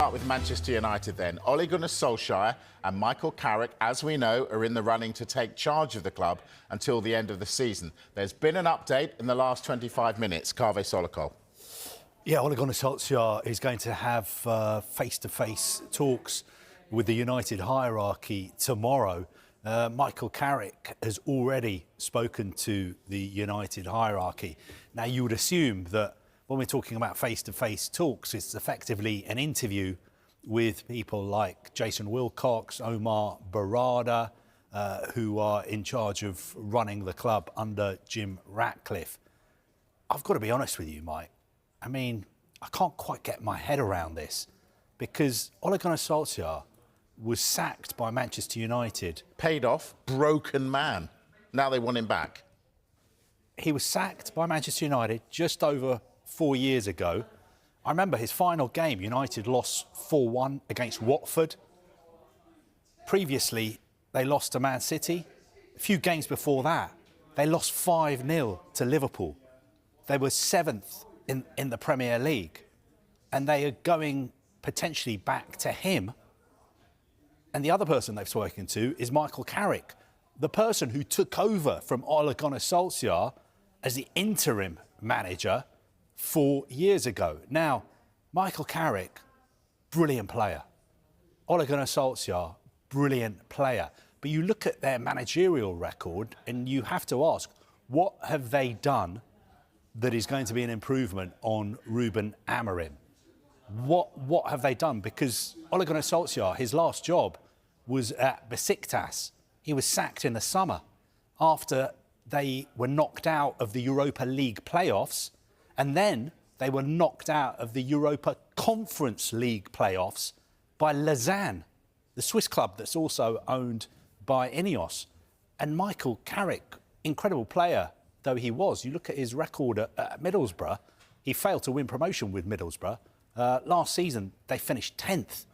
start with Manchester United then. Ole Gunnar Solskjaer and Michael Carrick, as we know, are in the running to take charge of the club until the end of the season. There's been an update in the last 25 minutes. Kaveh Solokol. Yeah, Ole Gunnar Solskjaer is going to have face-to-face talks with the United hierarchy tomorrow. Michael Carrick has already spoken to the United hierarchy. Now, you would assume that when we're talking about face-to-face talks, it's effectively an interview with people like Jason Wilcox, Omar Barada, who are in charge of running the club under Jim Ratcliffe. I've got to be honest with you, Mike. I mean, I can't quite get my head around this because Ole Gunnar Solskjaer was sacked by Manchester United. Paid off, broken man. Now they want him back. He was sacked by Manchester United just over 4 years ago. I remember his final game, United lost 4-1 against Watford. Previously, they lost to Man City. A few games before that, they lost 5-0 to Liverpool. They were 7th in the Premier League. And they are going potentially back to him. And the other person they've spoken to is Michael Carrick, the person who took over from Ole Gunnar Solskjaer as the interim manager 4 years ago. Now, Michael Carrick, brilliant player. Ole Gunnar Solskjaer, brilliant player. But you look at their managerial record and you have to ask, what have they done that is going to be an improvement on Ruben Amorim? What have they done? Because Ole Gunnar Solskjaer, his last job was at Besiktas. He was sacked in the summer after they were knocked out of the Europa League playoffs, and then they were knocked out of the Europa Conference League playoffs by Lausanne, the Swiss club that's also owned by Ineos. And Michael Carrick, incredible player though he was, you look at his record at Middlesbrough, he failed to win promotion with Middlesbrough. Last season, they finished 10th.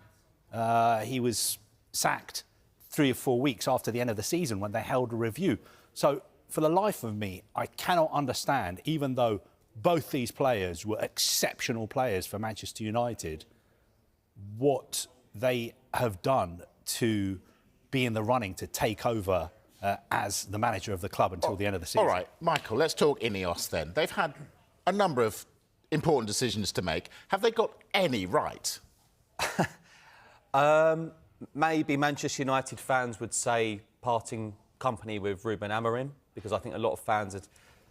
He was sacked 3 or 4 weeks after the end of the season when they held a review. So, for the life of me, I cannot understand, even though both these players were exceptional players for Manchester United, what they have done to be in the running to take over as the manager of the club until the end of the season. All right, Michael, let's talk Ineos then. They've had a number of important decisions to make. Have they got any right? Maybe Manchester United fans would say parting company with Ruben Amorim, because I think a lot of fans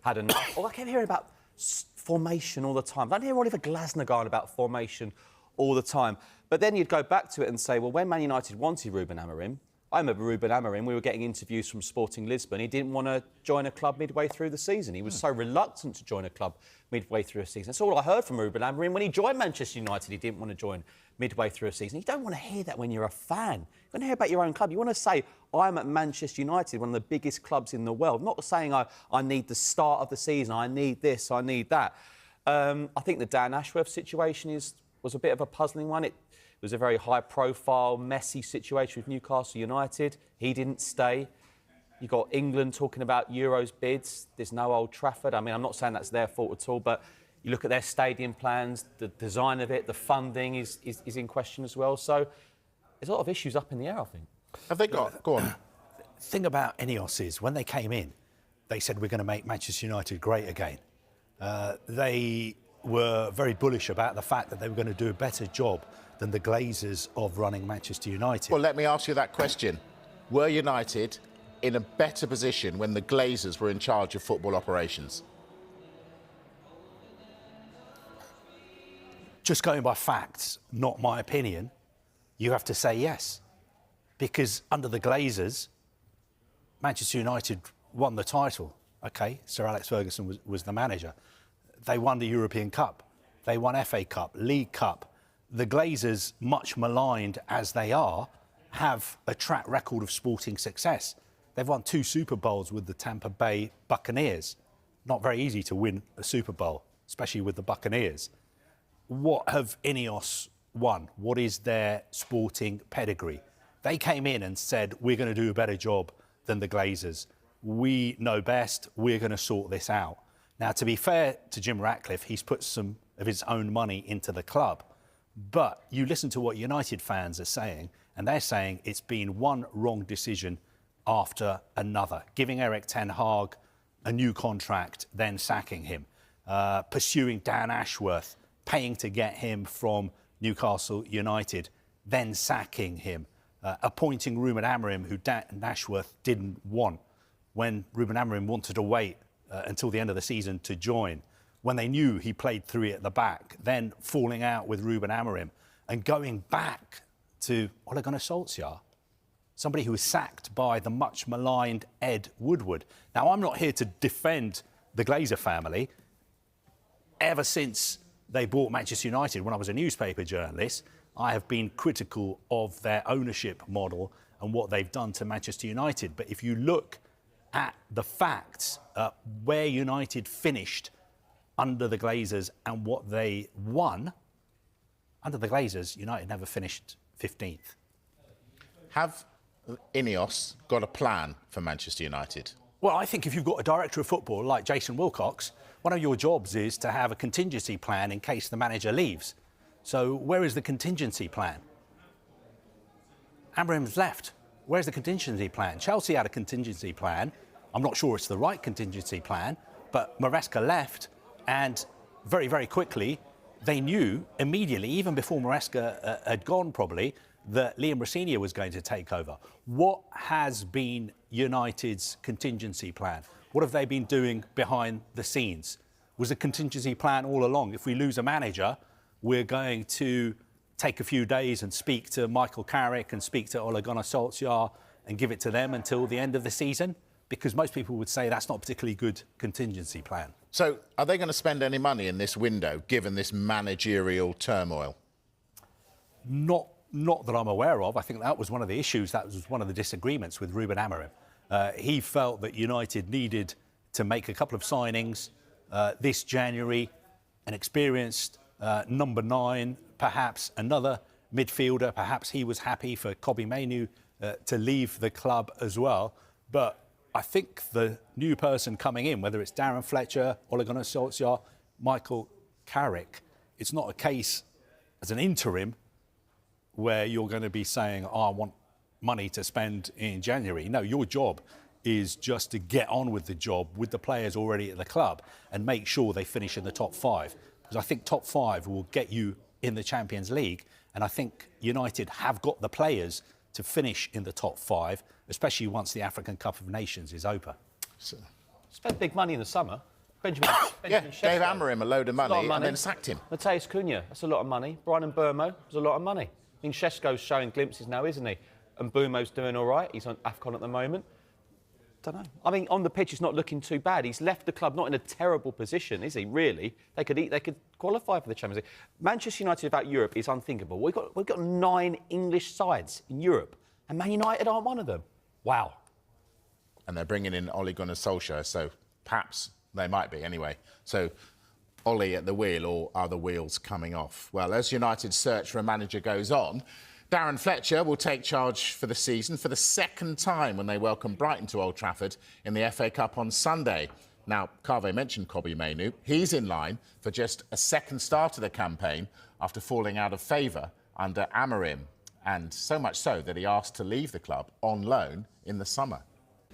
had enough. I kept hearing about formation all the time. I don't hear Oliver Glasner going about formation all the time. But then you'd go back to it and say, well, when Man United wanted Ruben Amorim, I remember Ruben Amorim, we were getting interviews from Sporting Lisbon. He didn't want to join a club midway through the season. He was so reluctant to join a club midway through a season. That's all I heard from Ruben Amorim. When he joined Manchester United, he didn't want to join midway through a season. You don't want to hear that when you're a fan. You want to hear about your own club. You want to say, I'm at Manchester United, one of the biggest clubs in the world. Not saying I need the start of the season, I need this, I need that. I think the Dan Ashworth situation was a bit of a puzzling one. It was a very high-profile, messy situation with Newcastle United. He didn't stay. You got England talking about Euros bids. There's no Old Trafford. I mean, I'm not saying that's their fault at all, but you look at their stadium plans, the design of it, the funding is in question as well. So there's a lot of issues up in the air, I think. Have they got? Go on. The thing about Ineos is, when they came in, they said, we're going to make Manchester United great again. They were very bullish about the fact that they were going to do a better job than the Glazers of running Manchester United. Well, let me ask you that question. Were United in a better position when the Glazers were in charge of football operations? Just going by facts, not my opinion, you have to say yes. Because under the Glazers, Manchester United won the title. OK, Sir Alex Ferguson was the manager. They won the European Cup. They won FA Cup, League Cup. The Glazers, much maligned as they are, have a track record of sporting success. They've won 2 Super Bowls with the Tampa Bay Buccaneers. Not very easy to win a Super Bowl, especially with the Buccaneers. What have Ineos won? What is their sporting pedigree? They came in and said, we're going to do a better job than the Glazers. We know best. We're going to sort this out. Now, to be fair to Jim Ratcliffe, he's put some of his own money into the club. But you listen to what United fans are saying, and they're saying it's been one wrong decision after another. Giving Erik ten Hag a new contract, then sacking him. Pursuing Dan Ashworth, paying to get him from Newcastle United, then sacking him. Appointing Ruben Amorim, who Dan Ashworth didn't want, when Ruben Amorim wanted to wait until the end of the season to join. When they knew he played three at the back, then falling out with Ruben Amorim and going back to Ole Gunnar Solskjaer, somebody who was sacked by the much maligned Ed Woodward. Now, I'm not here to defend the Glazer family. Ever since they bought Manchester United, when I was a newspaper journalist, I have been critical of their ownership model and what they've done to Manchester United. But if you look at the facts, where United finished under the Glazers and what they won, under the Glazers, United never finished 15th. Have Ineos got a plan for Manchester United? Well, I think if you've got a director of football like Jason Wilcox, one of your jobs is to have a contingency plan in case the manager leaves. So where is the contingency plan? Amorim's left. Where's the contingency plan? Chelsea had a contingency plan. I'm not sure it's the right contingency plan, but Maresca left, and very, very quickly, they knew immediately, even before Maresca had gone probably, that Liam Rosenior was going to take over. What has been United's contingency plan? What have they been doing behind the scenes? Was the contingency plan all along, if we lose a manager, we're going to take a few days and speak to Michael Carrick and speak to Ole Gunnar Solskjaer and give it to them until the end of the season? Because most people would say that's not a particularly good contingency plan. So are they going to spend any money in this window, given this managerial turmoil? Not that I'm aware of. I think that was one of the issues, that was one of the disagreements with Ruben Amorim. He felt that United needed to make a couple of signings this January, an experienced number 9, perhaps another midfielder. Perhaps he was happy for Mainoo to leave the club as well. But I think the new person coming in, whether it's Darren Fletcher, Ole Gunnar Solskjaer, Michael Carrick, it's not a case as an interim where you're going to be saying, I want money to spend in January. No, your job is just to get on with the job with the players already at the club and make sure they finish in the top 5. Because I think top 5 will get you in the Champions League. And I think United have got the players to finish in the top 5, especially once the African Cup of Nations is over. So, Spent big money in the summer. Benjamin gave Sesko. Amorim a load of money and then sacked him. Mateus Cunha, that's a lot of money. Brian Mbeumo, that's a lot of money. I mean, Sesko's showing glimpses now, isn't he? And Mbeumo's doing all right. He's on AFCON at the moment. Don't know. I mean, on the pitch, he's not looking too bad. He's left the club not in a terrible position, is he? Really? They could qualify for the Champions League. Manchester United without Europe is unthinkable. We've got 9 English sides in Europe, and Man United aren't one of them. Wow. And they're bringing in Ole Gunnar Solskjaer, so perhaps they might be anyway. So Ole at the wheel, or are the wheels coming off? Well, as United's search for a manager goes on, Darren Fletcher will take charge for the season for the second time when they welcome Brighton to Old Trafford in the FA Cup on Sunday. Now, Kave mentioned Mainoo. He's in line for just a second start of the campaign after falling out of favour under Amorim, and so much so that he asked to leave the club on loan in the summer.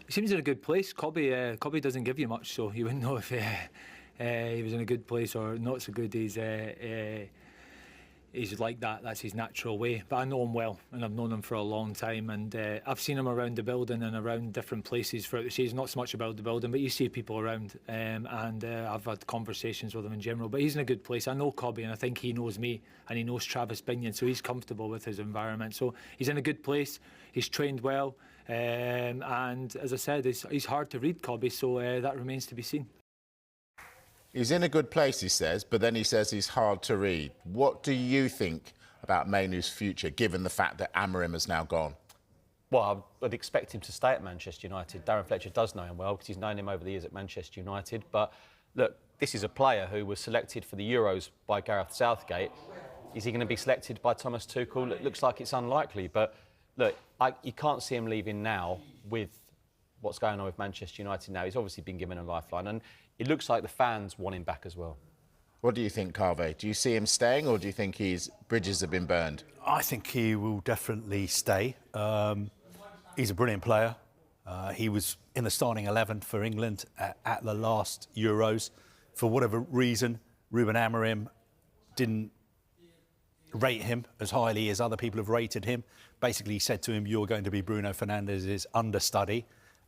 He seems in a good place. Cobby doesn't give you much, so you wouldn't know if he was in a good place or not so good. He's like that. That's his natural way. But I know him well, and I've known him for a long time. And I've seen him around the building and around different places throughout the season. Not so much about the building, but you see people around. And I've had conversations with him in general. But he's in a good place. I know Cobby, and I think he knows me, and he knows Travis Binion, so he's comfortable with his environment. So he's in a good place. He's trained well. And as I said, he's hard to read, Cobby, so that remains to be seen. He's in a good place, he says, but then he says he's hard to read. What do you think about Mainoo's future, given the fact that Amorim has now gone? Well, I'd expect him to stay at Manchester United. Darren Fletcher does know him well because he's known him over the years at Manchester United. But look, this is a player who was selected for the Euros by Gareth Southgate. Is he going to be selected by Thomas Tuchel? It looks like it's unlikely. But look, you can't see him leaving now with what's going on with Manchester United now. He's obviously been given a lifeline, and it looks like the fans want him back as well. What do you think, Carve? Do you see him staying, or do you think his bridges have been burned? I think he will definitely stay. He's a brilliant player. He was in the starting 11 for England at the last Euros. For whatever reason, Ruben Amorim didn't rate him as highly as other people have rated him. Basically, he said to him, "You're going to be Bruno Fernandes's understudy."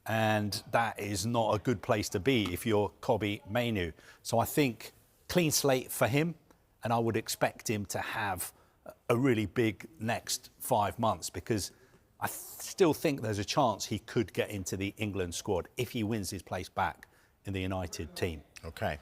And that is not a good place to be if you're Kobbie Mainoo. So I think clean slate for him, and I would expect him to have a really big next 5 months, because I still think there's a chance he could get into the England squad if he wins his place back in the United team. Okay.